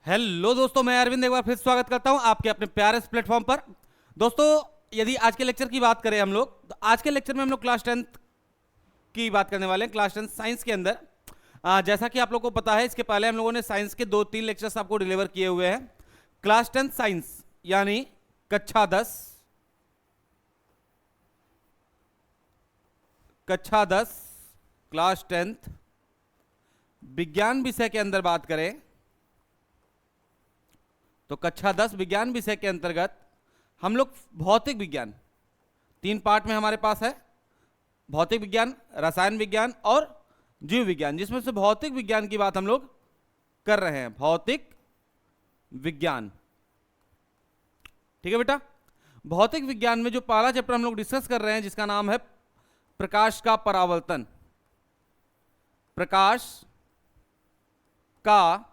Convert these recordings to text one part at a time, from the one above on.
Hello दोस्तों, मैं अरविंद एक बार फिर स्वागत करता हूं आपके अपने प्यारे इस प्लेटफॉर्म पर। दोस्तों, यदि आज के लेक्चर की बात करें हम लोग, तो आज के लेक्चर में हम लोग क्लास 10th की बात करने वाले हैं। क्लास 10th साइंस के अंदर जैसा कि आप लोग को पता है, इसके पहले हम लोगों ने साइंस के 2-3 लेक्चर्स आपको डिलीवर किए हुए हैं। क्लास 10th साइंस यानी कक्षा 10, क्लास 10th विज्ञान विषय के अंदर बात करें तो कक्षा 10 विज्ञान विषय के अंतर्गत हम लोग भौतिक विज्ञान 3 पार्ट में हमारे पास है। भौतिक विज्ञान, रसायन विज्ञान और जीव विज्ञान, जिसमें से भौतिक विज्ञान की बात हम लोग कर रहे हैं। भौतिक विज्ञान, ठीक है बेटा। भौतिक विज्ञान में जो पहला चैप्टर हम लोग डिस्कस कर रहे हैं, जिसका नाम है प्रकाश का परावर्तन। प्रकाश का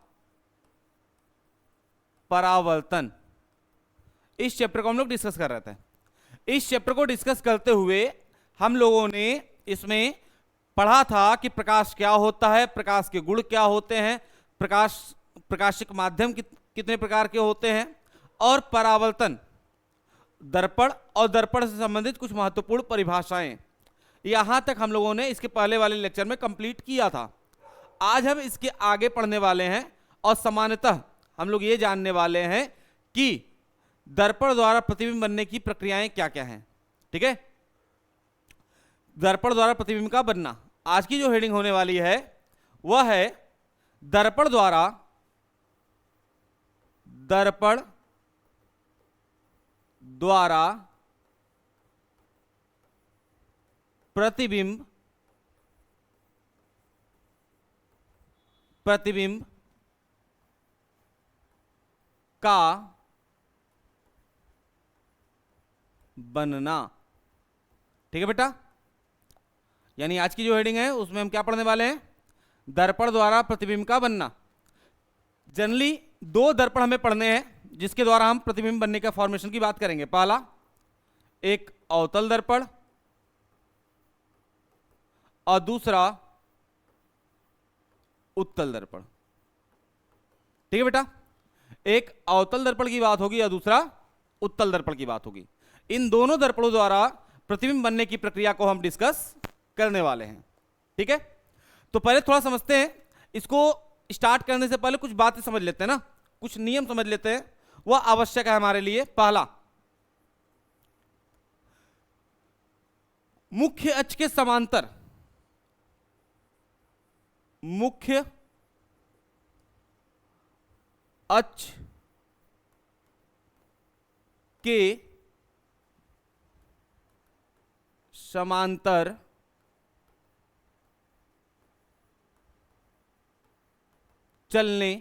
परावर्तन, इस चैप्टर को हम लोग डिस्कस कर रहे थे। इस चैप्टर को डिस्कस करते हुए हम लोगों ने इसमें पढ़ा था कि प्रकाश क्या होता है, प्रकाश के गुण क्या होते हैं, प्रकाशिक माध्यम कितने प्रकार के होते हैं, और परावर्तन, दर्पण और दर्पण से संबंधित कुछ महत्वपूर्ण परिभाषाएं। यहां तक हम लोगों ने इसके पहले वाले लेक्चर में कंप्लीट किया था। आज हम इसके आगे पढ़ने वाले हैं और सामान्यतः हम लोग ये जानने वाले हैं कि दर्पण द्वारा प्रतिबिंब बनने की प्रक्रियाएं क्या क्या हैं। ठीक है, दर्पण द्वारा प्रतिबिंब का बनना। आज की जो हेडिंग होने वाली है वह है दर्पण द्वारा प्रतिबिंब का बनना। ठीक है बेटा, यानी आज की जो हेडिंग है उसमें हम क्या पढ़ने वाले हैं, दर्पण द्वारा प्रतिबिंब का बनना। जनरली 2 दर्पण हमें पढ़ने हैं जिसके द्वारा हम प्रतिबिंब बनने का फॉर्मेशन की बात करेंगे। पहला एक अवतल दर्पण और दूसरा उत्तल दर्पण। ठीक है बेटा, एक अवतल दर्पण की बात होगी और दूसरा उत्तल दर्पण की बात होगी। इन दोनों दर्पणों द्वारा प्रतिबिंब बनने की प्रक्रिया को हम डिस्कस करने वाले हैं। ठीक है, तो पहले थोड़ा समझते हैं। इसको स्टार्ट करने से पहले कुछ बातें समझ लेते हैं ना, कुछ नियम समझ लेते हैं, वह आवश्यक है हमारे लिए। पहला, मुख्य अक्ष के समांतर, मुख्य अक्ष के समांतर चलने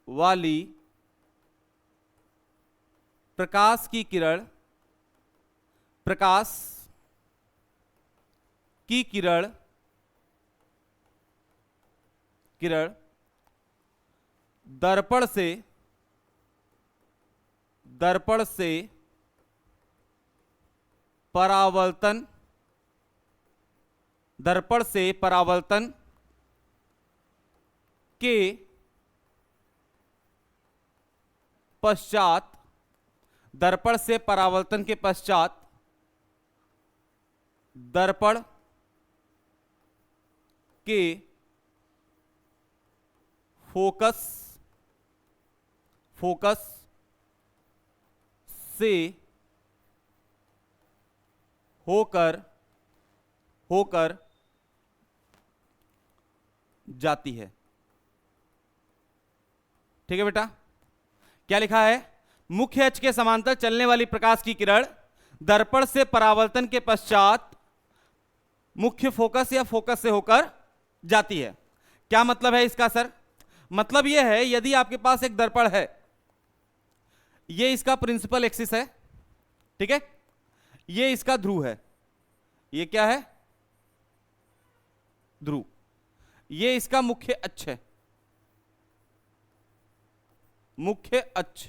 वाली प्रकाश की किरण दर्पण से परावर्तन के पश्चात, दर्पण के फोकस से होकर जाती है। ठीक है बेटा, क्या लिखा है, मुख्य अक्ष के समांतर चलने वाली प्रकाश की किरण दर्पण से परावर्तन के पश्चात मुख्य फोकस या फोकस से होकर जाती है। क्या मतलब है इसका सर? मतलब यह है, यदि आपके पास एक दर्पण है, ये इसका प्रिंसिपल एक्सिस है, ठीक है, ये इसका ध्रुव है, ये क्या है, ध्रुव, ये इसका मुख्य अक्ष है, मुख्य अक्ष।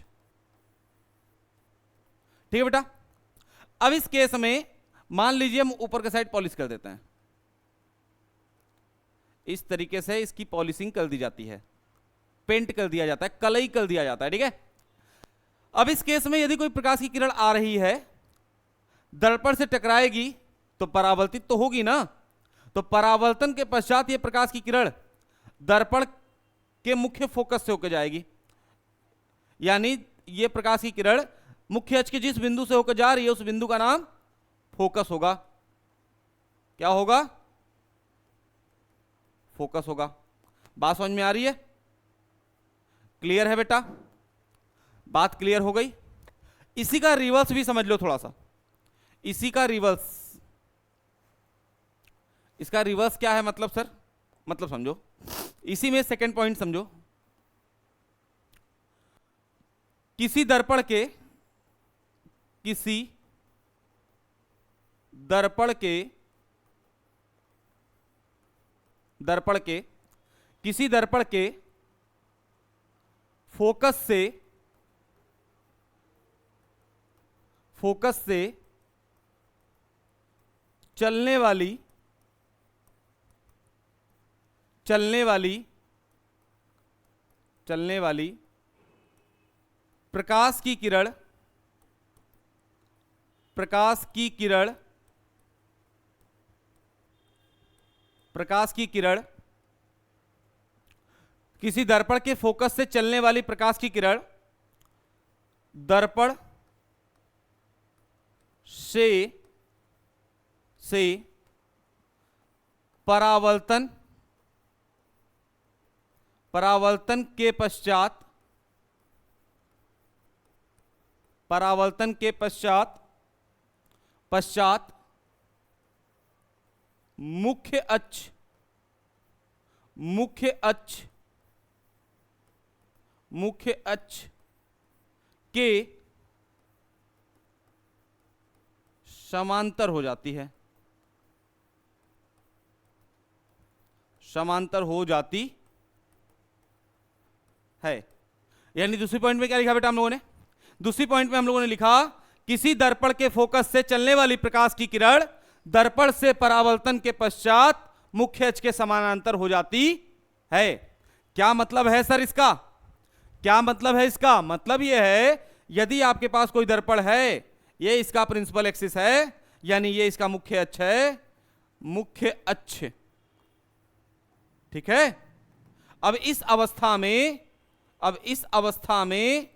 ठीक है बेटा, अब इस केस में मान लीजिए हम ऊपर के साइड पॉलिश कर देते हैं, इस तरीके से इसकी पॉलिशिंग कर दी जाती है। पेंट कर दिया जाता है, कलई कर दिया जाता है, ठीक है। अब इस केस में यदि कोई प्रकाश की किरण आ रही है, दर्पण से टकराएगी तो परावर्तित तो होगी ना, तो परावर्तन के पश्चात ये प्रकाश की किरण दर्पण के मुख्य फोकस से होकर जाएगी, यानी ये प्रकाश की किरण मुख्य अक्ष के जिस बिंदु से होकर जा रही है उस बिंदु का नाम फोकस होगा। क्या होगा? फोकस होगा। बात समझ में आ रही है? क्लियर है बेटा? बात क्लियर हो गई। इसी का रिवर्स भी समझ लो थोड़ा सा, इसी का रिवर्स। इसका रिवर्स क्या है मतलब सर? मतलब समझो, इसी में सेकंड पॉइंट समझो। किसी दर्पण के किसी दर्पण के फोकस से चलने वाली प्रकाश की किरण किसी दर्पण के फोकस से चलने वाली प्रकाश की किरण दर्पण से परावर्तन के पश्चात मुख्य अक्ष के समांतर हो जाती है, यानी दूसरी पॉइंट में क्या लिखा बेटा हम लोगों ने? दूसरी पॉइंट में हम लोगों ने लिखा किसी दर्पण के फोकस से चलने वाली प्रकाश की किरण दर्पण से परावर्तन के पश्चात मुख्य अक्ष के समानांतर हो जाती है। क्या मतलब है सर इसका? क्या मतलब है इसका? मतलब यह है यदि आपके पास कोई दर्पण है, ये इसका प्रिंसिपल एक्सिस है, यानी ये इसका मुख्य अक्ष है, मुख्य अक्ष, ठीक है। अब इस अवस्था में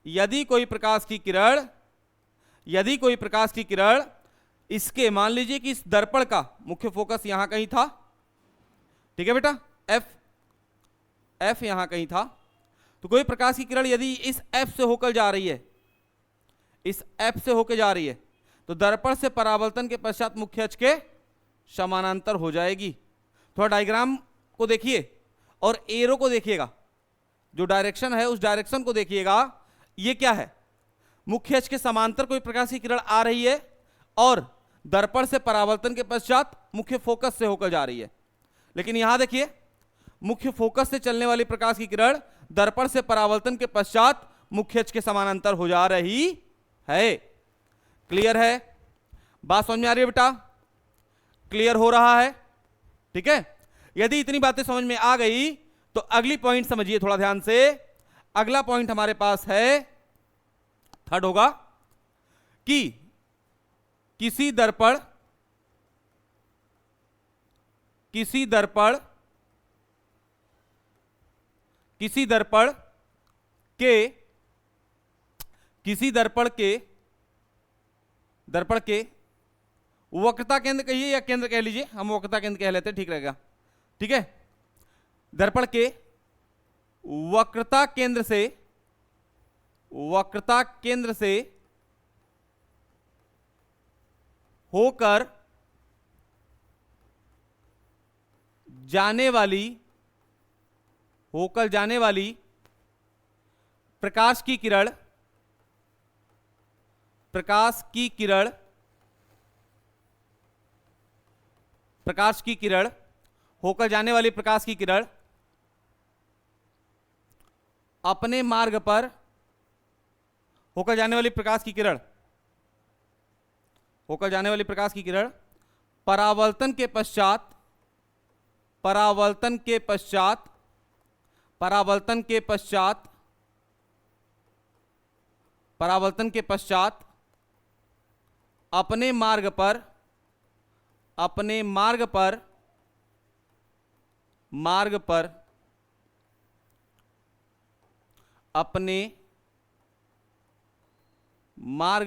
यदि कोई प्रकाश की किरण इसके, मान लीजिए कि इस दर्पण का मुख्य फोकस यहां कहीं था, ठीक है बेटा, एफ यहां कहीं था, तो कोई प्रकाश की किरण यदि इस एफ से होकर जा रही है, तो दर्पण से परावर्तन के पश्चात मुख्य अक्ष के समानांतर हो जाएगी। थोड़ा डायग्राम को देखिए और एरो को देखिएगा, जो डायरेक्शन है उस डायरेक्शन को देखिएगा। ये क्या है? मुख्य अक्ष के समांतर कोई प्रकाश की किरण आ रही है और दर्पण से परावर्तन के पश्चात मुख्य फोकस से होकर जा रही है। लेकिन यहां देखिए, मुख्य फोकस से चलने वाली प्रकाश की किरण दर्पण से परावर्तन के पश्चात मुख्य अक्ष के समानांतर हो जा रही है। क्लियर है? बात समझ में आ रही है बेटा? क्लियर हो रहा है? ठीक है। यदि इतनी बातें समझ में आ गई तो अगली पॉइंट समझिए थोड़ा ध्यान से। अगला पॉइंट हमारे पास है, थर्ड होगा कि किसी दर्पण के वक्रता केंद्र कहिए या केंद्र कह लीजिए, हम वक्रता केंद्र कह लेते हैं, ठीक रहेगा, ठीक है। दर्पण के वक्रता केंद्र से होकर जाने वाली प्रकाश की किरण होकर जाने वाली प्रकाश की किरण अपने मार्ग पर होकर जाने वाली प्रकाश की किरण परावर्तन के पश्चात परावर्तन के पश्चात अपने मार्ग पर अपने मार्ग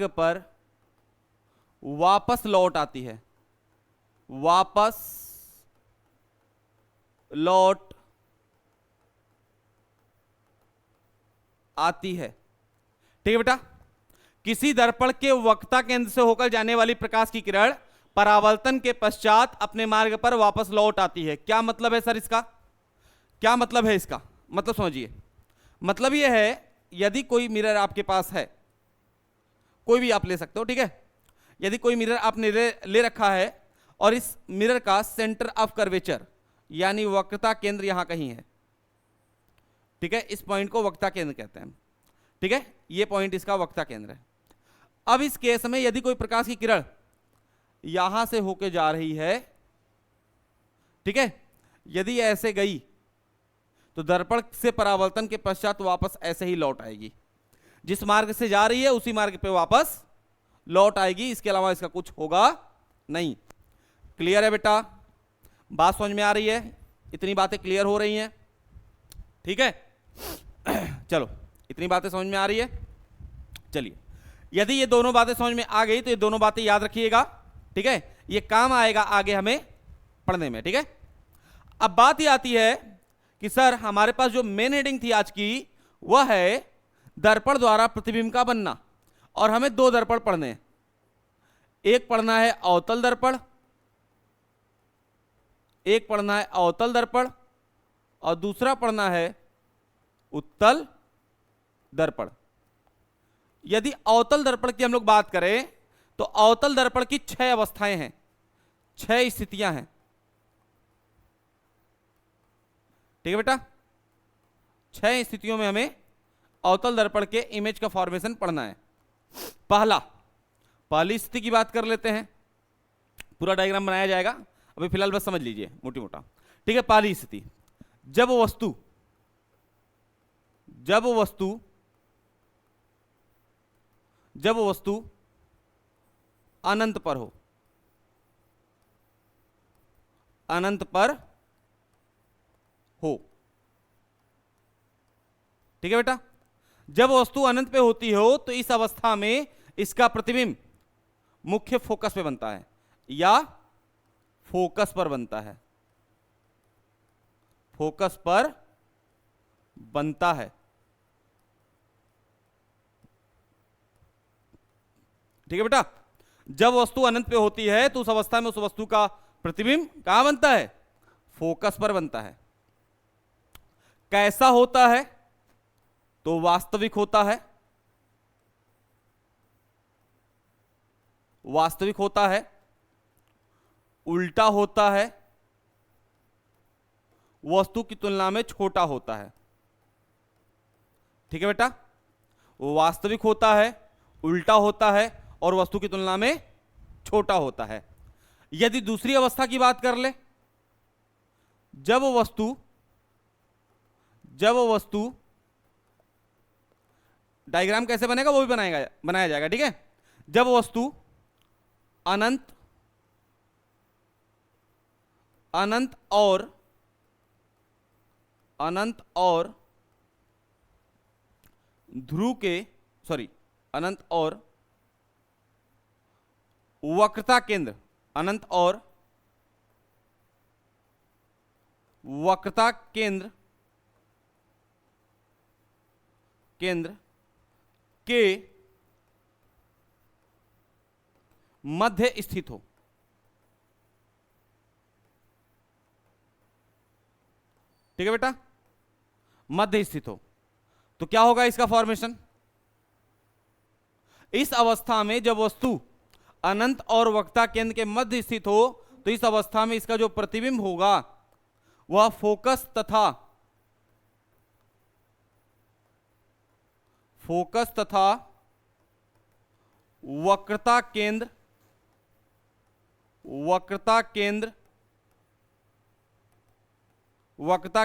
पर वापस लौट आती है, वापस लौट आती है। ठीक है बेटा, किसी दर्पण के वक्रता केंद्र से होकर जाने वाली प्रकाश की किरण परावर्तन के पश्चात अपने मार्ग पर वापस लौट आती है। क्या मतलब है सर इसका? क्या मतलब है इसका? मतलब समझिए, मतलब यह है यदि कोई मिरर आपके पास है, कोई भी आप ले सकते हो, ठीक है, यदि कोई मिरर आपने ले रखा है और इस मिरर का सेंटर ऑफ कर्वेचर यानी वक्रता केंद्र यहां कहीं है, ठीक है, इस पॉइंट को वक्रता केंद्र कहते हैं, ठीक है, ये पॉइंट इसका वक्रता केंद्र है। अब इस केस में यदि कोई प्रकाश की किरण यहां से होके जा रही है, ठीक है, यदि ऐसे गई तो दर्पण से परावर्तन के पश्चात वापस ऐसे ही लौट आएगी, जिस मार्ग से जा रही है उसी मार्ग पे वापस लौट आएगी, इसके अलावा इसका कुछ होगा नहीं। क्लियर है बेटा? बात समझ में आ रही है? इतनी बातें क्लियर हो रही हैं? ठीक है, चलो, इतनी बातें समझ में आ रही है। चलिए, यदि ये दोनों बातें समझ में आ गई तो ये दोनों बातें याद रखिएगा, ठीक है, ये काम आएगा आगे हमें पढ़ने में। ठीक है, अब बात ये आती है कि सर हमारे पास जो मेन हेडिंग थी आज की वह है दर्पण द्वारा प्रतिबिंब का बनना, और हमें दो दर्पण पढ़ने हैं। एक पढ़ना है अवतल दर्पण, एक पढ़ना है अवतल दर्पण, और दूसरा पढ़ना है उत्तल दर्पण। यदि अवतल दर्पण की हम लोग बात करें तो अवतल दर्पण की 6 अवस्थाएं हैं, 6 स्थितियां हैं। ठीक है बेटा, 6 स्थितियों में हमें अवतल दर्पण के इमेज का फॉर्मेशन पढ़ना है। पहली स्थिति की बात कर लेते हैं, पूरा डायग्राम बनाया जाएगा, अभी फिलहाल बस समझ लीजिए मोटी मोटा। ठीक है, पहली स्थिति, जब वस्तु अनंत पर हो, ठीक है बेटा, जब वस्तु अनंत पे होती हो तो इस अवस्था में इसका प्रतिबिंब मुख्य फोकस पे बनता है या फोकस पर बनता है, फोकस पर बनता है। ठीक है बेटा, जब वस्तु अनंत पे होती है तो उस अवस्था में उस वस्तु का प्रतिबिंब कहां बनता है? फोकस पर बनता है। कैसा होता है? तो वास्तविक होता है, वास्तविक होता है, उल्टा होता है, वस्तु की तुलना में छोटा होता है। ठीक है बेटा, वो वास्तविक होता है, उल्टा होता है और वस्तु की तुलना में छोटा होता है। यदि दूसरी अवस्था की बात कर ले, जब वस्तु डायग्राम कैसे बनेगा वो भी बनाया जाएगा। ठीक है, जब वस्तु अनंत और वक्रता केंद्र, अनंत और वक्रता केंद्र के मध्य स्थित हो। ठीक है बेटा, मध्य स्थित हो तो क्या होगा इसका फॉर्मेशन? इस अवस्था में जब वस्तु अनंत और वक्रता केंद्र के मध्य स्थित हो तो इस अवस्था में इसका जो प्रतिबिंब होगा वह फोकस तथा वक्रता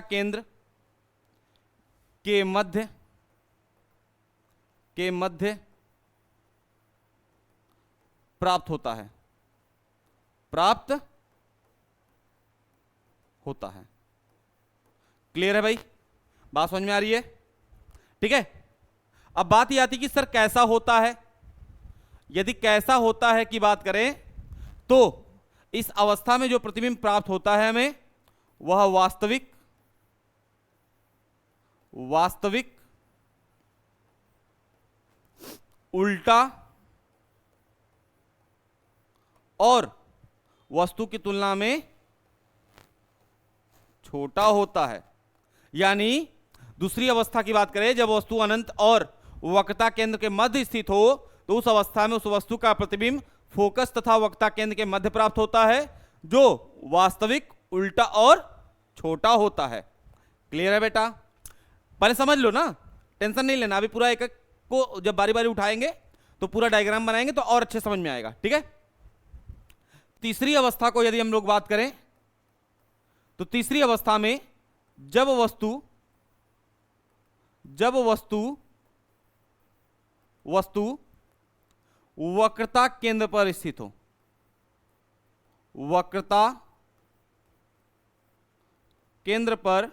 केंद्र के मध्य प्राप्त होता है, क्लियर है भाई? बात समझ में आ रही है? ठीक है। अब बात ये आती कि सर कैसा होता है। यदि कैसा होता है की बात करें तो इस अवस्था में जो प्रतिबिंब प्राप्त होता है हमें, वह वास्तविक उल्टा और वस्तु की तुलना में छोटा होता है। यानी दूसरी अवस्था की बात करें, जब वस्तु अनंत और वक्रता केंद्र के मध्य स्थित हो, तो उस अवस्था में उस वस्तु का प्रतिबिंब फोकस तथा वक्रता केंद्र के मध्य प्राप्त होता है, जो वास्तविक उल्टा और छोटा होता है। क्लियर है बेटा? पहले समझ लो ना, टेंशन नहीं लेना। अभी पूरा एक एक को जब बारी बारी उठाएंगे तो पूरा डायग्राम बनाएंगे तो और अच्छे समझ में आएगा। ठीक है। तीसरी अवस्था को यदि हम लोग बात करें तो तीसरी अवस्था में जब वस्तु वक्रता केंद्र पर स्थित हो, वक्रता केंद्र पर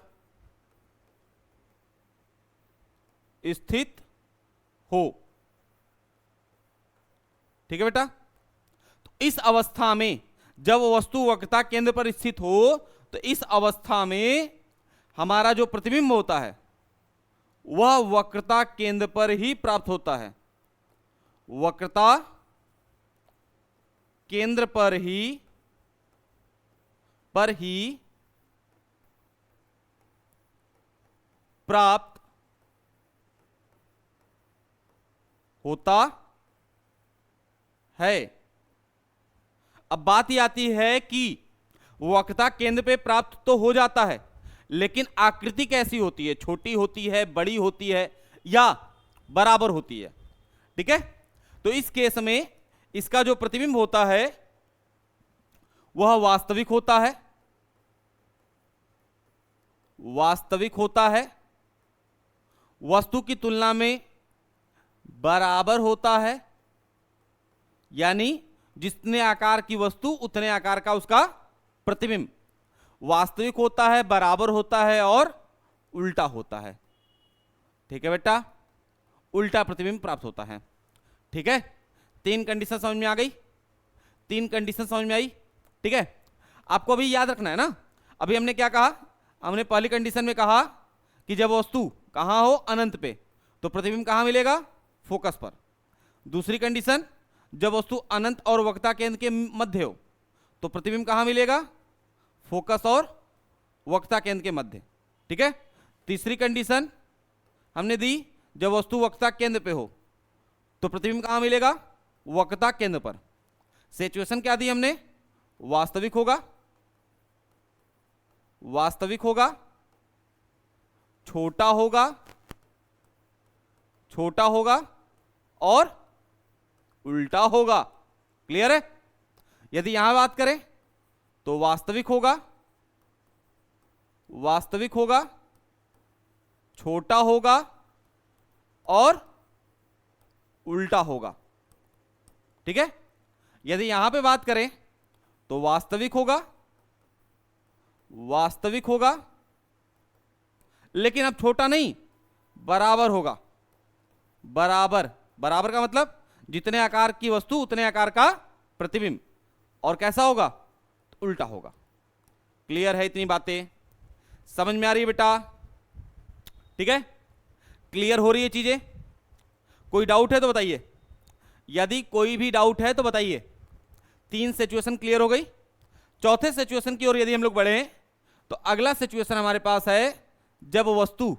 स्थित हो। ठीक है बेटा? तो इस अवस्था में जब वस्तु वक्रता केंद्र पर स्थित हो, तो इस अवस्था में हमारा जो प्रतिबिंब होता है वह वक्रता केंद्र पर ही प्राप्त होता है, वक्रता केंद्र पर ही प्राप्त होता है। अब बात ये आती है कि वक्रता केंद्र पे प्राप्त तो हो जाता है, लेकिन आकृति कैसी होती है? छोटी होती है, बड़ी होती है, या बराबर होती है? ठीक है। तो इस केस में इसका जो प्रतिबिंब होता है वह वास्तविक होता है, वस्तु की तुलना में बराबर होता है। यानी जितने आकार की वस्तु उतने आकार का उसका प्रतिबिंब वास्तविक होता है, बराबर होता है और उल्टा होता है। ठीक है बेटा? उल्टा प्रतिबिंब प्राप्त होता है। ठीक है। तीन कंडीशन समझ में आ गई? तीन कंडीशन समझ में आई? ठीक है। आपको अभी याद रखना है ना, अभी हमने क्या कहा? हमने पहली कंडीशन में कहा कि जब वस्तु कहां हो? अनंत पे, तो प्रतिबिंब कहां मिलेगा? फोकस पर। दूसरी कंडीशन, जब वस्तु अनंत और वक्रता केंद्र के मध्य हो, तो प्रतिबिंब कहां मिलेगा? फोकस और वक्रता केंद्र के मध्य। ठीक है। तीसरी कंडीशन हमने दी, जब वस्तु वक्रता केंद्र पे हो, तो प्रतिबिंब कहां मिलेगा? वक्रता केंद्र पर। सिचुएशन क्या दी हमने? वास्तविक होगा, छोटा होगा और उल्टा होगा। क्लियर है? यदि यहां बात करें तो वास्तविक होगा, छोटा होगा और उल्टा होगा। ठीक है। यदि यहां पे बात करें तो वास्तविक होगा, लेकिन अब छोटा नहीं, बराबर होगा। बराबर का मतलब जितने आकार की वस्तु उतने आकार का प्रतिबिंब, और कैसा होगा? तो उल्टा होगा। क्लियर है? इतनी बातें समझ में आ रही है बेटा? ठीक है। क्लियर हो रही है चीजें? कोई डाउट है तो बताइए। यदि कोई भी डाउट है तो बताइए। तीन सिचुएशन क्लियर हो गई। चौथे सिचुएशन की ओर यदि हम लोग बढ़े तो अगला सिचुएशन हमारे पास है, जब वस्तु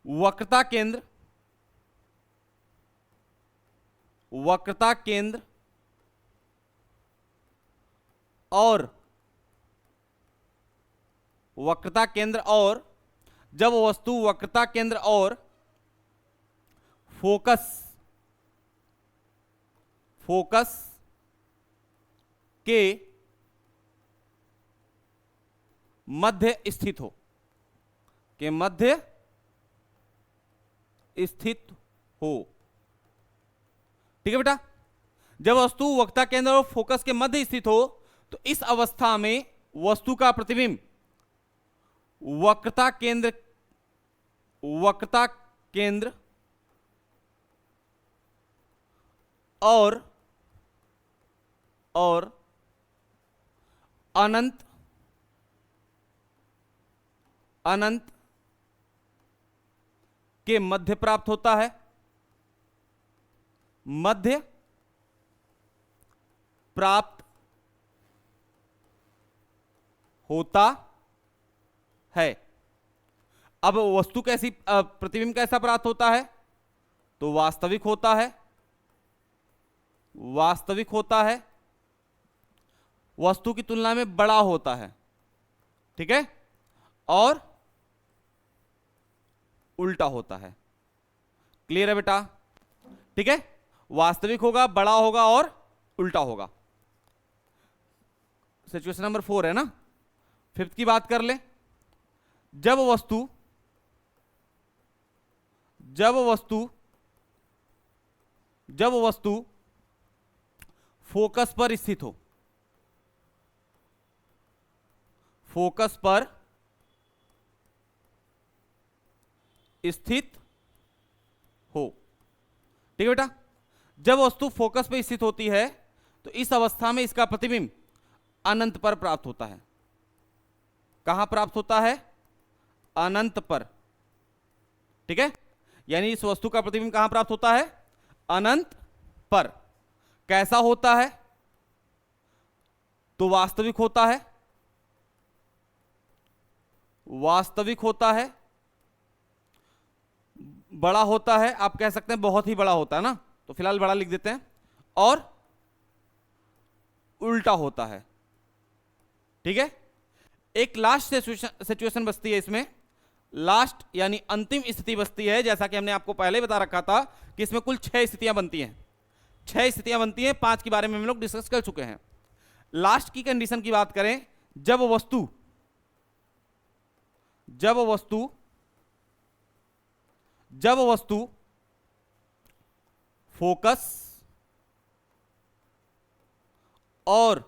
वक्रता केंद्र और जब वस्तु वक्रता केंद्र और फोकस के मध्य स्थित हो, के मध्य स्थित हो। ठीक है बेटा, जब वस्तु वक्रता केंद्र और फोकस के मध्य स्थित हो तो इस अवस्था में वस्तु का प्रतिबिंब वक्रता केंद्र और अनंत के मध्य प्राप्त होता है, मध्य प्राप्त होता है। अब वस्तु कैसी, प्रतिबिंब कैसा प्राप्त होता है? तो वास्तविक होता है, वास्तविक होता है, वस्तु की तुलना में बड़ा होता है। ठीक है, और उल्टा होता है। क्लियर है बेटा? ठीक है, वास्तविक होगा, बड़ा होगा और उल्टा होगा। सिचुएशन नंबर 4 है ना। 5th की बात कर ले। जब वस्तु फोकस पर स्थित हो, फोकस पर स्थित हो। ठीक है बेटा, जब वस्तु फोकस पर स्थित होती है तो इस अवस्था में इसका प्रतिबिंब अनंत पर प्राप्त होता है। कहां प्राप्त होता है? अनंत पर। ठीक है, यानी इस वस्तु का प्रतिबिंब कहां प्राप्त होता है? अनंत पर। कैसा होता है? तो वास्तविक होता है, वास्तविक होता है, बड़ा होता है, आप कह सकते हैं बहुत ही बड़ा होता है ना, तो फिलहाल बड़ा लिख देते हैं, और उल्टा होता है। ठीक है, एक लास्ट सिचुएशन बचती है इसमें, लास्ट यानी अंतिम स्थिति बचती है। जैसा कि हमने आपको पहले बता रखा था कि इसमें कुल 6 स्थितियां बनती हैं, 6 स्थितियां बनती हैं, 5 के बारे में हम लोग डिस्कस कर चुके हैं। लास्ट की कंडीशन की बात करें, जब वस्तु फोकस और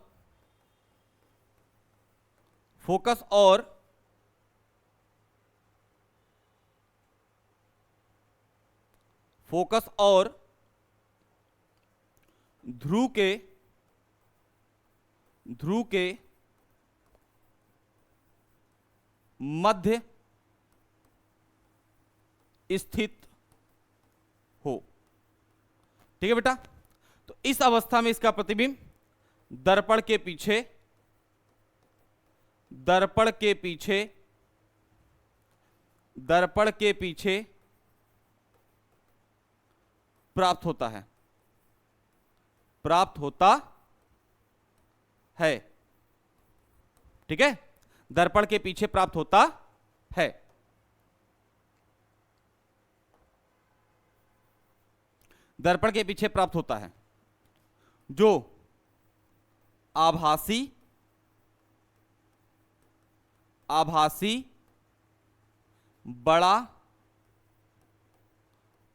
ध्रुव के मध्य स्थित हो। ठीक है बेटा, तो इस अवस्था में इसका प्रतिबिंब दर्पण के पीछे प्राप्त होता है। ठीक है, दर्पण के पीछे प्राप्त होता है। दर्पण के पीछे प्राप्त होता है, जो आभासी बड़ा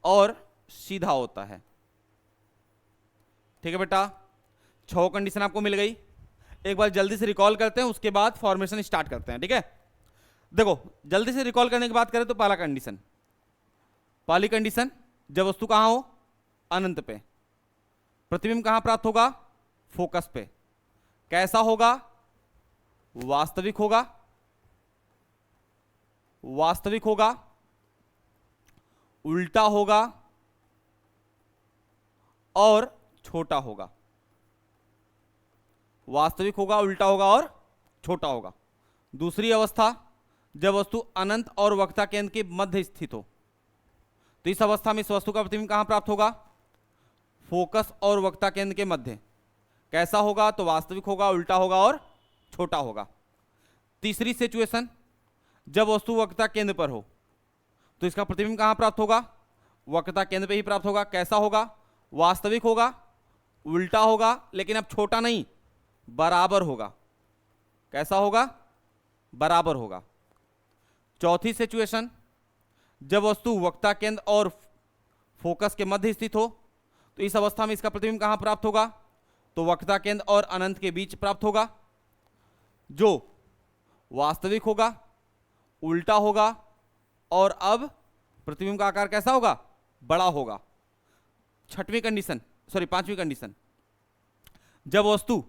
और सीधा होता है। ठीक है बेटा, 6 कंडीशन आपको मिल गई। एक बार जल्दी से रिकॉल करते हैं, उसके बाद फॉर्मेशन स्टार्ट करते हैं। ठीक है, देखो जल्दी से रिकॉल करने की बात करें तो पहली कंडीशन, जब वस्तु कहां हो? अनंत पे। प्रतिबिंब कहां प्राप्त होगा? फोकस पे। कैसा होगा? वास्तविक होगा, उल्टा होगा और छोटा होगा। वास्तविक होगा, उल्टा होगा और छोटा होगा। दूसरी अवस्था, जब वस्तु अनंत और वक्रता केंद्र के मध्य स्थित हो, तो इस अवस्था में इस वस्तु का प्रतिबिंब कहां प्राप्त होगा? फोकस और वक्रता केंद्र के मध्य। कैसा होगा? तो वास्तविक होगा, उल्टा होगा और छोटा होगा। तीसरी सिचुएशन, जब वस्तु वक्रता केंद्र पर हो तो इसका प्रतिबिंब कहां प्राप्त होगा? वक्रता केंद्र पे ही प्राप्त होगा। कैसा होगा? वास्तविक होगा, उल्टा होगा, लेकिन अब छोटा नहीं, बराबर होगा। कैसा होगा? बराबर होगा। चौथी सिचुएशन, जब वस्तु वक्ता केंद्र और फोकस के मध्य स्थित हो, तो इस अवस्था में इसका प्रतिबिंब कहां प्राप्त होगा? तो वक्ता केंद्र और अनंत के बीच प्राप्त होगा, जो वास्तविक होगा, उल्टा होगा, और अब प्रतिबिंब का आकार कैसा होगा? बड़ा होगा। छठवीं कंडीशन, सॉरी पांचवी कंडीशन, जब वस्तु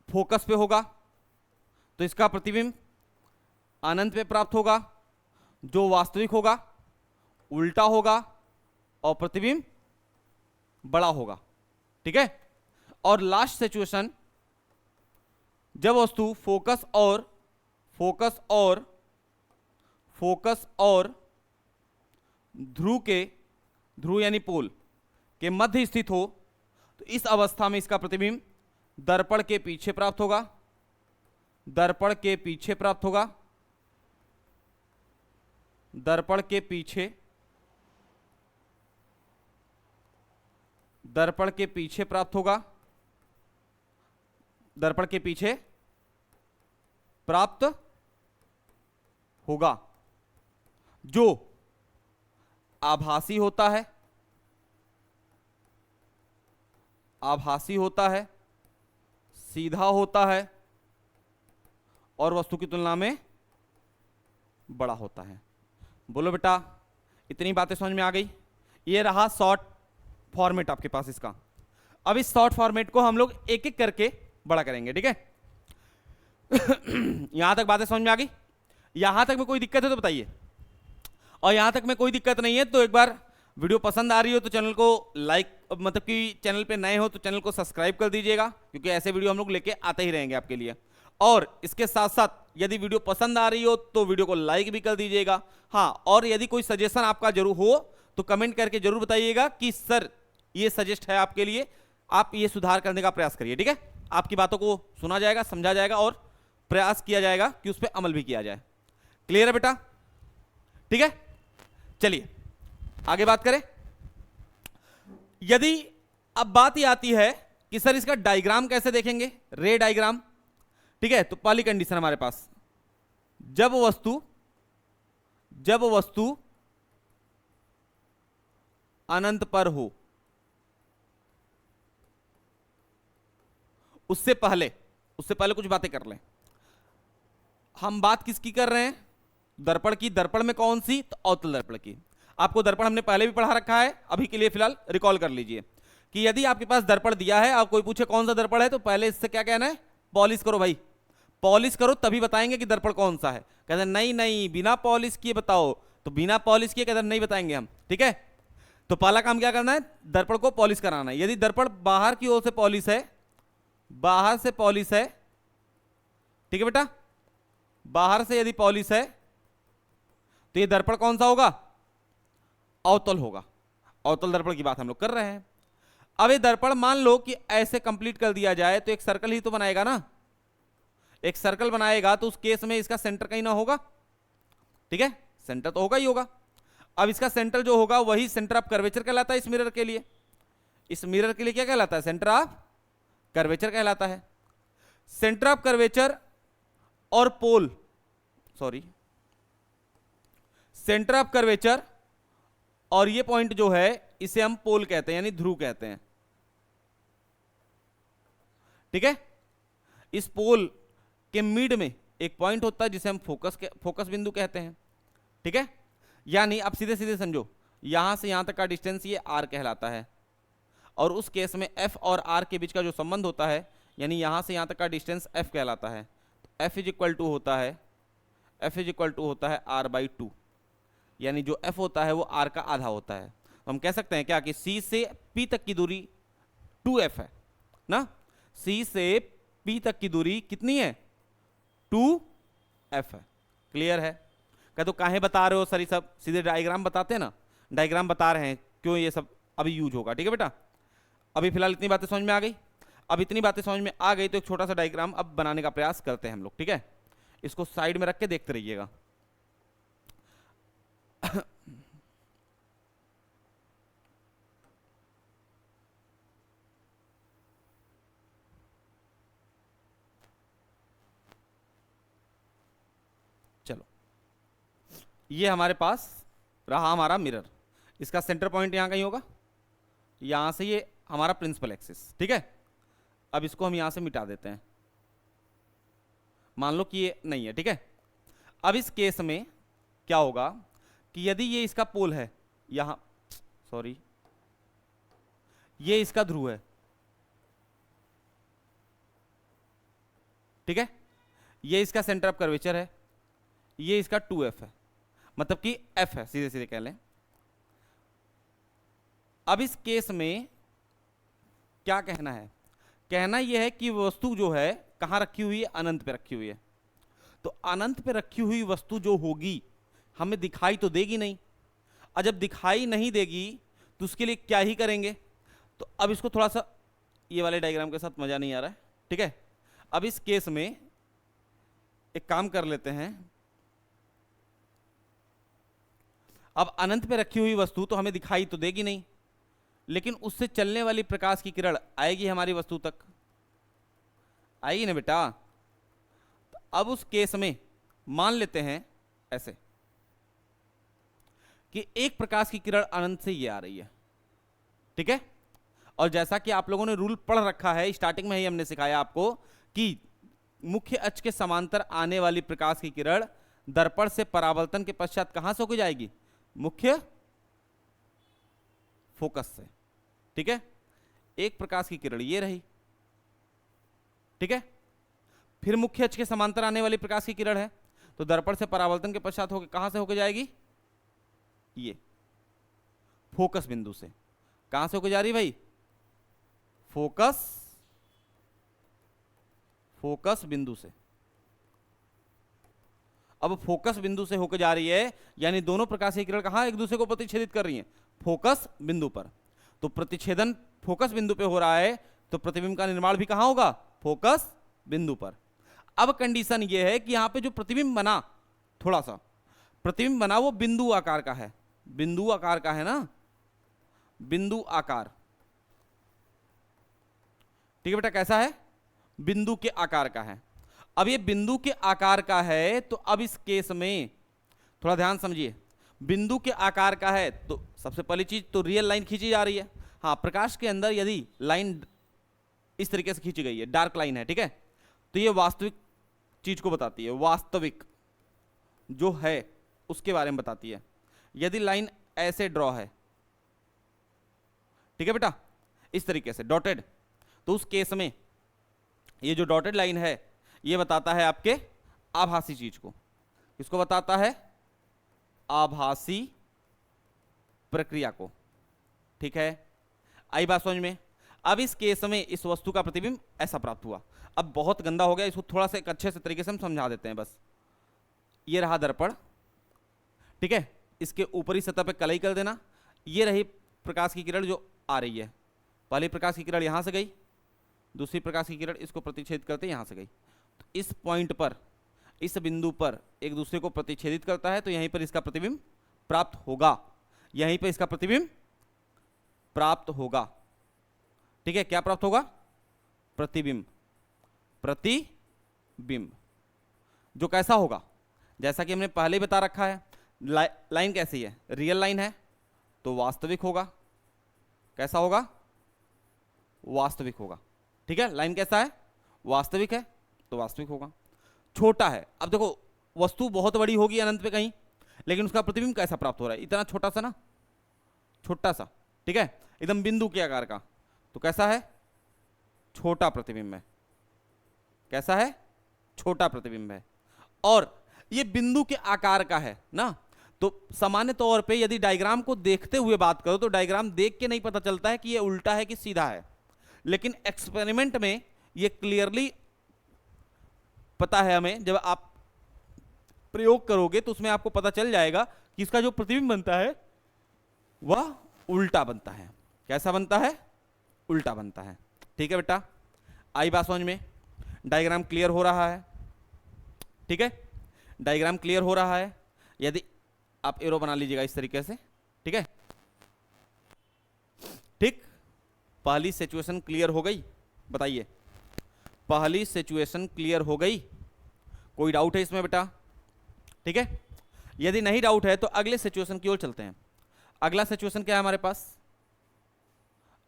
फोकस पे होगा तो इसका प्रतिबिंब अनंत पे प्राप्त होगा, जो वास्तविक होगा, उल्टा होगा, और प्रतिबिंब बड़ा होगा। ठीक है। और लास्ट सिचुएशन, जब वस्तु फोकस और ध्रुव यानी पोल के मध्य स्थित हो, तो इस अवस्था में इसका प्रतिबिंब दर्पण के पीछे प्राप्त होगा, दर्पण के पीछे प्राप्त होगा, दर्पण के पीछे प्राप्त होगा, दर्पण के पीछे प्राप्त होगा, जो आभासी होता है, सीधा होता है, और वस्तु की तुलना में बड़ा होता है। बोलो बेटा, इतनी बातें समझ में आ गई? ये रहा शॉर्ट फॉर्मेट आपके पास इसका। अब इस शॉर्ट फॉर्मेट को हम लोग एक एक करके बड़ा करेंगे। ठीक है। यहां तक बातें समझ में आ गई? यहां तक में कोई दिक्कत है तो बताइए, और यहां तक में कोई दिक्कत नहीं है तो एक बार वीडियो पसंद आ रही हो तो चैनल को लाइक, मतलब कि चैनल पे नए हो तो चैनल को सब्सक्राइब कर दीजिएगा, क्योंकि ऐसे वीडियो हम लोग लेके आते ही रहेंगे आपके लिए। और इसके साथ साथ यदि वीडियो पसंद आ रही हो तो वीडियो को लाइक भी कर दीजिएगा। हाँ, और यदि कोई सजेशन आपका जरूर हो तो कमेंट करके जरूर बताइएगा कि सर ये सजेस्ट है आपके लिए, आप ये सुधार करने का प्रयास करिए। ठीक है। आपकी बातों को सुना जाएगा, समझा जाएगा, और प्रयास किया जाएगा कि उस पर अमल भी किया जाए। क्लियर है बेटा? ठीक है। चलिए आगे बात करें। यदि अब बात ये आती है कि सर इसका डायग्राम कैसे देखेंगे, रे डायग्राम। ठीक है। तो पहली कंडीशन हमारे पास, जब वस्तु अनंत पर हो, उससे पहले कुछ बातें कर लें। हम बात किसकी कर रहे हैं? दर्पण की। दर्पण में कौन सी? तो अवतल दर्पण की। आपको दर्पण हमने पहले भी पढ़ा रखा है, अभी के लिए फिलहाल रिकॉल कर लीजिए कि यदि आपके पास दर्पण दिया है और कोई पूछे कौन सा दर्पण है, तो पहले इससे क्या कहना है? पॉलिश करो भाई, पॉलिश करो, तभी बताएंगे कि दर्पण कौन सा है। कहते हैं नहीं बिना पॉलिश किए बताओ, तो बिना पॉलिश किए कहते हैं नहीं बताएंगे हम। ठीक है। तो पहला काम क्या करना है? दर्पण को पॉलिश कराना है। यदि दर्पण बाहर की ओर से पॉलिश है, बाहर से पॉलिश है, ठीक है बेटा, बाहर से यदि पॉलिश है तो ये दर्पण कौन सा होगा? अवतल होगा। अवतल दर्पण की बात हम लोग कर रहे हैं। अब ये दर्पण मान लो कि ऐसे कंप्लीट कर दिया जाए तो एक सर्कल ही तो बनाएगा ना, एक सर्कल बनाएगा, तो उस केस में इसका सेंटर कहीं ना होगा। ठीक है, सेंटर तो होगा ही होगा। अब इसका सेंटर जो होगा वही सेंटर ऑफ कर्वेचर कहलाता है। इस मिरर के लिए, इस मिरर के लिए क्या कहलाता है? सेंटर ऑफ कर्वेचर कहलाता है। सेंटर ऑफ कर्वेचर और पोल, सॉरी, सेंटर ऑफ कर्वेचर और ये पॉइंट जो है इसे हम पोल कहते हैं, यानी ध्रुव कहते हैं। ठीक है। इस पोल के मिड में एक पॉइंट होता है जिसे हम फोकस बिंदु कहते हैं। ठीक है। यानी आप सीधे सीधे समझो, यहां से यहां तक का डिस्टेंस ये r कहलाता है, और उस केस में f और r के बीच का जो संबंध होता है, यानी यहां से यहां तक का डिस्टेंस f कहलाता है। तो f इज इक्वल टू होता है r/2, यानी जो f होता है वो r का आधा होता है। तो हम कह सकते हैं क्या कि c से p तक की दूरी 2f है ना। c से p तक की दूरी कितनी है? 2f है। क्लियर है? कह तो काहे बता रहे हो सर, सब सीधे डायग्राम बताते हैं ना। डायग्राम बता रहे हैं क्यों ये सब अभी यूज होगा। ठीक है बेटा, अभी फिलहाल इतनी बातें समझ में आ गई। अब इतनी बातें समझ में आ गई तो एक छोटा सा डायग्राम अब बनाने का प्रयास करते हैं हम लोग। ठीक है, इसको साइड में रख के देखते रहिएगा। ये हमारे पास रहा हमारा मिरर, इसका सेंटर पॉइंट यहाँ कहीं होगा, यहाँ से ये हमारा प्रिंसिपल एक्सिस, ठीक है। अब इसको हम यहाँ से मिटा देते हैं, मान लो कि ये नहीं है, ठीक है। अब इस केस में क्या होगा कि यदि ये इसका पोल है, यहाँ सॉरी ये इसका ध्रुव है, ठीक है, ये इसका सेंटर ऑफ कर्वेचर है, ये इसका 2f है, मतलब कि f है, सीधे सीधे कह लें। अब इस केस में क्या कहना है, कहना यह है कि वस्तु जो है कहां रखी हुई है, अनंत पे रखी हुई है। तो अनंत पे रखी हुई वस्तु जो होगी हमें दिखाई तो देगी नहीं, और जब दिखाई नहीं देगी तो उसके लिए क्या ही करेंगे। तो अब इसको थोड़ा सा ये वाले डायग्राम के साथ मजा नहीं आ रहा है, ठीक है। अब इस केस में एक काम कर लेते हैं, अब अनंत पे रखी हुई वस्तु तो हमें दिखाई तो देगी नहीं, लेकिन उससे चलने वाली प्रकाश की किरण आएगी हमारी वस्तु तक, आएगी ना बेटा। तो अब उस केस में मान लेते हैं ऐसे कि एक प्रकाश की किरण अनंत से ये आ रही है, ठीक है। और जैसा कि आप लोगों ने रूल पढ़ रखा है, स्टार्टिंग में ही हमने सिखाया आपको कि मुख्य अक्ष के समांतर आने वाली प्रकाश की किरण दर्पण से परावर्तन के पश्चात कहां से होकर जाएगी, मुख्य फोकस से, ठीक है। एक प्रकाश की किरण ये रही, ठीक है। फिर मुख्य अक्ष के समांतर आने वाली प्रकाश की किरण है, तो दर्पण से परावर्तन के पश्चात होकर कहां से होकर जाएगी, ये फोकस बिंदु से। कहां से होकर जा रही भाई, फोकस बिंदु से। अब फोकस बिंदु से होकर जा रही है, यानी दोनों प्रकाश की किरण कहां एक दूसरे को प्रतिच्छेदित कर रही हैं, फोकस बिंदु पर। तो प्रतिच्छेदन फोकस बिंदु पे हो रहा है, तो प्रतिबिंब का निर्माण भी कहां होगा, फोकस बिंदु पर। अब कंडीशन यह है कि यहां पे जो प्रतिबिंब बना, थोड़ा सा प्रतिबिंब बना वो बिंदु आकार का है, बिंदु आकार का है ना, बिंदु आकार, ठीक है बेटा। कैसा है, बिंदु के आकार का है। अब ये बिंदु के आकार का है, तो अब इस केस में थोड़ा ध्यान समझिए, बिंदु के आकार का है तो सबसे पहली चीज तो रियल लाइन खींची जा रही है। हाँ, प्रकाश के अंदर यदि लाइन इस तरीके से खींची गई है, डार्क लाइन है, ठीक है, तो ये वास्तविक चीज को बताती है, वास्तविक जो है उसके बारे में बताती है। यदि लाइन ऐसे ड्रॉ है, ठीक है बेटा, इस तरीके से डॉटेड, तो उस केस में ये जो डॉटेड लाइन है ये बताता है आपके आभासी चीज को। किसको बताता है, आभासी प्रक्रिया को, ठीक है। आई बात समझ में। अब इस केस में इस वस्तु का प्रतिबिंब ऐसा प्राप्त हुआ। अब बहुत गंदा हो गया, इसको थोड़ा सा एक अच्छे से तरीके से हम समझा देते हैं बस। ये रहा दर्पण, ठीक है, इसके ऊपरी सतह पे कलई कर देना। ये रही प्रकाश की किरण जो आ रही है, पहली प्रकाश की किरण यहां से गई, दूसरी प्रकाश की किरण इसको प्रतिच्छेदित करते यहां से गई। तो इस पॉइंट पर, इस बिंदु पर एक दूसरे को प्रतिच्छेदित करता है, तो यहीं पर इसका प्रतिबिंब प्राप्त होगा, यहीं पर इसका प्रतिबिंब प्राप्त होगा, ठीक है। क्या प्राप्त होगा, प्रतिबिंब, प्रतिबिंब जो कैसा होगा, जैसा कि हमने पहले ही बता रखा है, लाइन कैसी है, रियल लाइन है तो वास्तविक होगा। कैसा होगा, वास्तविक होगा, ठीक है। लाइन कैसा है, वास्तविक है तो वास्तविक होगा। छोटा है, अब देखो वस्तु बहुत बड़ी होगी अनंत पे कहीं, लेकिन उसका प्रतिबिंब कैसा प्राप्त हो रहा है, इतना छोटा सा ना, छोटा सा, ठीक है, एकदम बिंदु के आकार का, तो कैसा है, छोटा प्रतिबिंब है। कैसा है, छोटा प्रतिबिंब है। और ये बिंदु के आकार का है ना, तो सामान्य तौर पे यदि डायग्राम को देखते हुए बात करो तो डायग्राम देख के नहीं पता चलता है कि ये उल्टा है कि सीधा है, लेकिन एक्सपेरिमेंट में ये क्लियरली पता है हमें। जब आप प्रयोग करोगे तो उसमें आपको पता चल जाएगा कि इसका जो प्रतिबिंब बनता है वह उल्टा बनता है। कैसा बनता है, उल्टा बनता है, ठीक है बेटा। आई बात समझ में, डायग्राम क्लियर हो रहा है, ठीक है, डायग्राम क्लियर हो रहा है। यदि आप एरो बना लीजिएगा इस तरीके से, ठीक है, ठीक। पहली सिचुएशन क्लियर हो गई, बताइए, पहली सिचुएशन क्लियर हो गई, कोई डाउट है इसमें बेटा, ठीक है। यदि नहीं डाउट है तो अगले सिचुएशन की ओर चलते हैं। अगला सिचुएशन क्या है हमारे पास,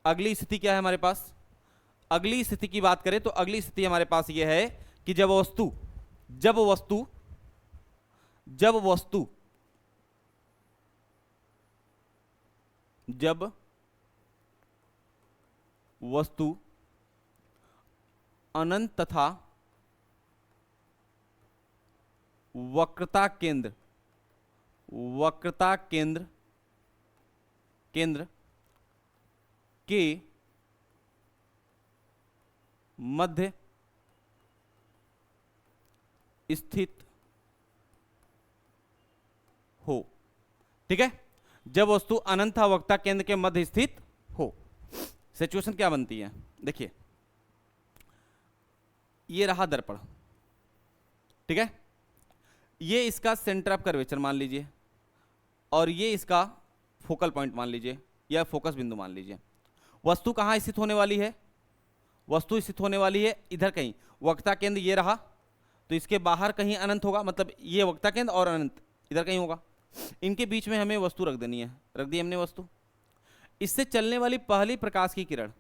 अगली स्थिति क्या है हमारे पास? अगली स्थिति की बात करें तो अगली स्थिति हमारे पास यह है कि जब वस्तु जब वस्तु जब वस्तु जब वस्तु अनंत तथा वक्रता केंद्र के मध्य स्थित हो। ठीक है, जब वस्तु अनंत तथा वक्रता केंद्र के मध्य स्थित हो, सिचुएशन क्या बनती है? देखिए, ये रहा दर्पण, ठीक है, ये इसका सेंटर ऑफ कर्वेचर मान लीजिए, और ये इसका फोकल पॉइंट मान लीजिए या फोकस बिंदु मान लीजिए। वस्तु कहाँ स्थित होने वाली है? वस्तु स्थित होने वाली है इधर कहीं। वक्रता केंद्र ये रहा, तो इसके बाहर कहीं अनंत होगा, मतलब ये वक्रता केंद्र और अनंत इधर कहीं होगा। इनके बीच में हमें वस्तु रख देनी है, रख दी हमने वस्तु। इससे चलने वाली पहली प्रकाश की किरण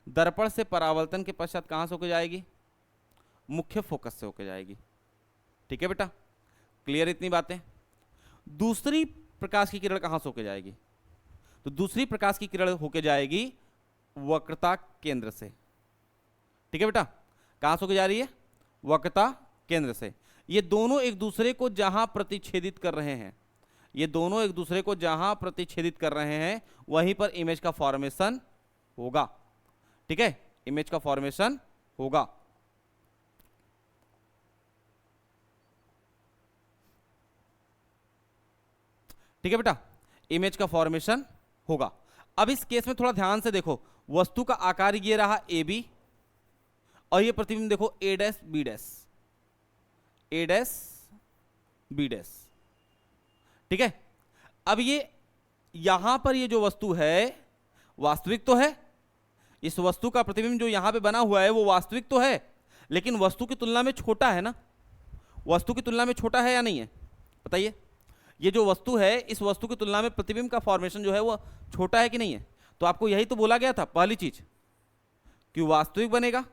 दर्पण से परावर्तन के पश्चात कहाँ से होकर जाएगी? मुख्य फोकस से होकर जाएगी। ठीक है बेटा, क्लियर इतनी बातें? दूसरी प्रकाश की किरण कहाँ से होकर जाएगी? तो दूसरी प्रकाश की किरण होकर जाएगी वक्रता केंद्र से। ठीक है बेटा, कहाँ से होकर जा रही है? वक्रता केंद्र से। ये दोनों एक दूसरे को जहां प्रतिच्छेदित कर रहे हैं, ये दोनों एक दूसरे को जहां प्रतिच्छेदित कर रहे हैं वहीं पर इमेज का फॉर्मेशन होगा। ठीक है, इमेज का फॉर्मेशन होगा। ठीक है बेटा, इमेज का फॉर्मेशन होगा। अब इस केस में थोड़ा ध्यान से देखो, वस्तु का आकार ये रहा ए बी, और ये प्रतिबिंब देखो ए डैश बी डैश, ए डैश बी डैश। ठीक है, अब ये यहां पर ये जो वस्तु है वास्तविक तो है, इस वस्तु का प्रतिबिंब जो यहां पे बना हुआ है वो वास्तविक तो है, लेकिन वस्तु की तुलना में छोटा है ना? वस्तु की तुलना में छोटा है या नहीं है? बताइए, ये जो वस्तु है इस वस्तु की तुलना में प्रतिबिंब का फॉर्मेशन जो है वो छोटा है कि नहीं है? तो आपको यही तो बोला गया था पहली चीज कि वास्तविक बनेगा,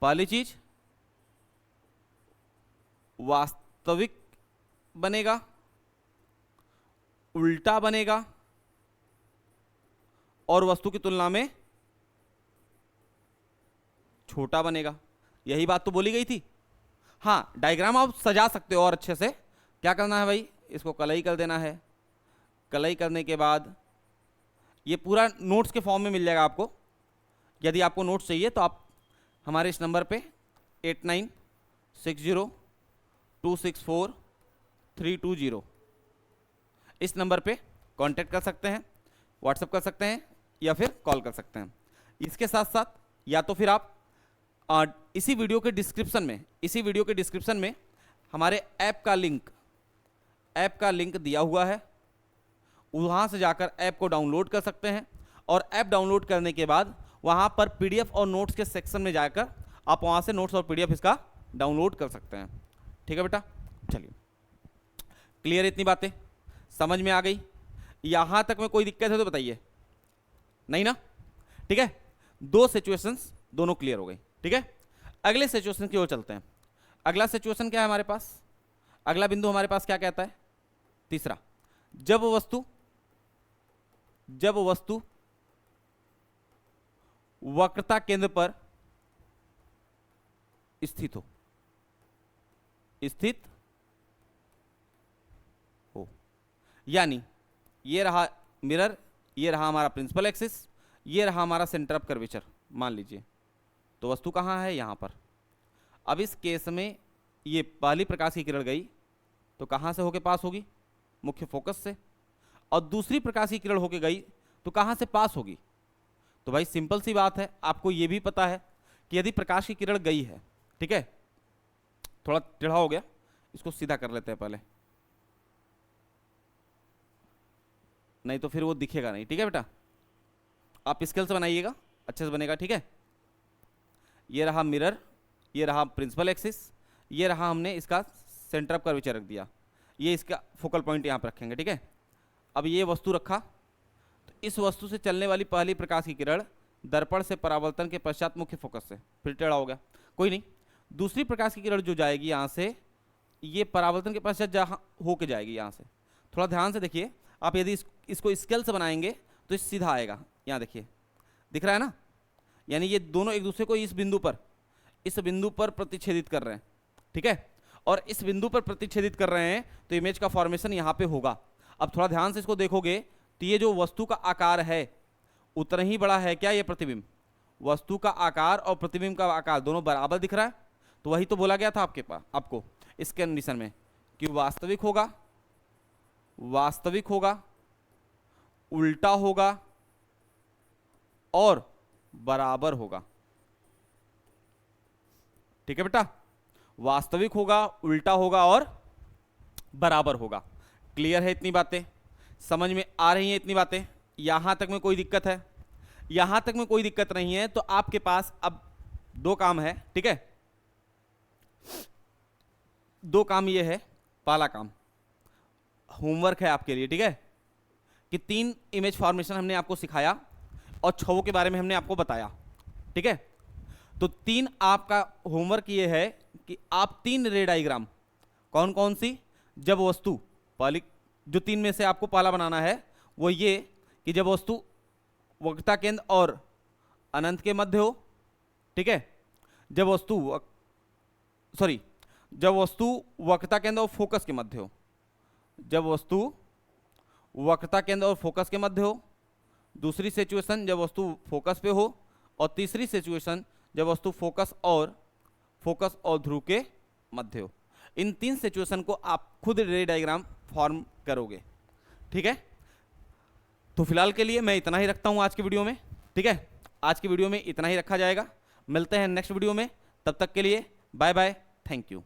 पहली चीज वास्तविक बनेगा, उल्टा बनेगा, और वस्तु की तुलना में छोटा बनेगा। यही बात तो बोली गई थी। हाँ, डायग्राम आप सजा सकते हो और अच्छे से। क्या करना है भाई, इसको कलई कर देना है। कलई करने के बाद ये पूरा नोट्स के फॉर्म में मिल जाएगा आपको। यदि आपको नोट्स चाहिए तो आप हमारे इस नंबर पे 8960264320 इस नंबर पे कांटेक्ट कर सकते हैं, व्हाट्सएप कर सकते हैं या फिर कॉल कर सकते हैं। इसके साथ साथ या तो फिर आप इसी वीडियो के डिस्क्रिप्शन में हमारे ऐप का लिंक दिया हुआ है, वहाँ से जाकर ऐप को डाउनलोड कर सकते हैं, और ऐप डाउनलोड करने के बाद वहाँ पर पीडीएफ और नोट्स के सेक्शन में जाकर आप वहाँ से नोट्स और पीडीएफ इसका डाउनलोड कर सकते हैं। ठीक है बेटा, चलिए, क्लियर इतनी बातें समझ में आ गई? यहाँ तक में कोई दिक्कत है तो बताइए, नहीं ना? ठीक है, दो सिचुएशंस दोनों क्लियर हो गई। ठीक है, अगले सिचुएशन की ओर चलते हैं। अगला सिचुएशन क्या है हमारे पास? अगला बिंदु हमारे पास क्या कहता है? तीसरा, जब वस्तु वक्रता केंद्र पर स्थित हो, यानी ये रहा मिरर, ये रहा हमारा प्रिंसिपल एक्सिस, ये रहा हमारा सेंटर ऑफ कर्वेचर मान लीजिए। तो वस्तु कहाँ है? यहाँ पर। अब इस केस में ये पहली प्रकाश की किरण गई तो कहाँ से होके पास होगी? मुख्य फोकस से। और दूसरी प्रकाश की किरण होके गई तो कहाँ से पास होगी? तो भाई सिंपल सी बात है, आपको ये भी पता है कि यदि प्रकाश की किरण गई है, ठीक है, थोड़ा टेढ़ा हो गया, इसको सीधा कर लेते हैं पहले, नहीं तो फिर वो दिखेगा नहीं। ठीक है बेटा, आप स्केल से बनाइएगा, अच्छे से बनेगा। ठीक है, ये रहा मिरर, ये रहा प्रिंसिपल एक्सिस, ये रहा हमने इसका सेंटर ऑफ कर्वेचर रख दिया, ये इसका फोकल पॉइंट यहाँ पर रखेंगे, ठीक है। अब ये वस्तु रखा, तो इस वस्तु से चलने वाली पहली प्रकाश की किरण दर्पण से परावर्तन के पश्चात मुख्य फोकस से, फिर टेढ़ा हो गया, कोई नहीं। दूसरी प्रकाश की किरण जो जाएगी यहाँ से, ये परावर्तन के पश्चात जहाँ होके जाएगी यहाँ से। थोड़ा ध्यान से देखिए, आप यदि इसको स्केल से बनाएंगे तो ये सीधा आएगा, यहाँ देखिए दिख रहा है ना, यानी ये दोनों एक दूसरे को इस बिंदु पर प्रतिच्छेदित कर रहे हैं, ठीक है। और इस बिंदु पर प्रतिच्छेदित कर रहे हैं तो इमेज का फॉर्मेशन यहाँ पे होगा। अब थोड़ा ध्यान से इसको देखोगे तो ये जो वस्तु का आकार है उतना ही बड़ा है क्या ये प्रतिबिंब, वस्तु का आकार और प्रतिबिंब का आकार दोनों बराबर दिख रहा है। तो वही तो बोला गया था आपको इस कंडीशन में कि वास्तविक होगा, उल्टा होगा और बराबर होगा, ठीक है बेटा। वास्तविक होगा, उल्टा होगा और बराबर होगा। क्लियर है? इतनी बातें समझ में आ रही हैं? इतनी बातें यहां तक में कोई दिक्कत है? यहां तक में कोई दिक्कत नहीं है तो आपके पास अब दो काम है, ठीक है। दो काम ये है, पहला काम होमवर्क है आपके लिए, ठीक है, कि 3 इमेज फॉर्मेशन हमने आपको सिखाया और छवों के बारे में हमने आपको बताया, ठीक है। तो 3 आपका होमवर्क ये है कि आप 3 रे डायग्राम, कौन कौन सी, जब वस्तु, पहली जो 3 में से आपको पहला बनाना है वो ये कि जब वस्तु वक्रता केंद्र और अनंत के मध्य हो, ठीक है। जब वस्तु वक्रता केंद्र और फोकस के मध्य हो, जब वस्तु वक्रता केंद्र और फोकस के मध्य हो। दूसरी सिचुएशन जब वस्तु फोकस पे हो, और तीसरी सिचुएशन जब वस्तु फोकस और ध्रुव के मध्य हो। इन 3 सिचुएशन को आप खुद रे डायग्राम फॉर्म करोगे, ठीक है। तो फिलहाल के लिए मैं इतना ही रखता हूं आज की वीडियो में, ठीक है। आज की वीडियो में इतना ही रखा जाएगा, मिलते हैं नेक्स्ट वीडियो में, तब तक के लिए बाय बाय, थैंक यू।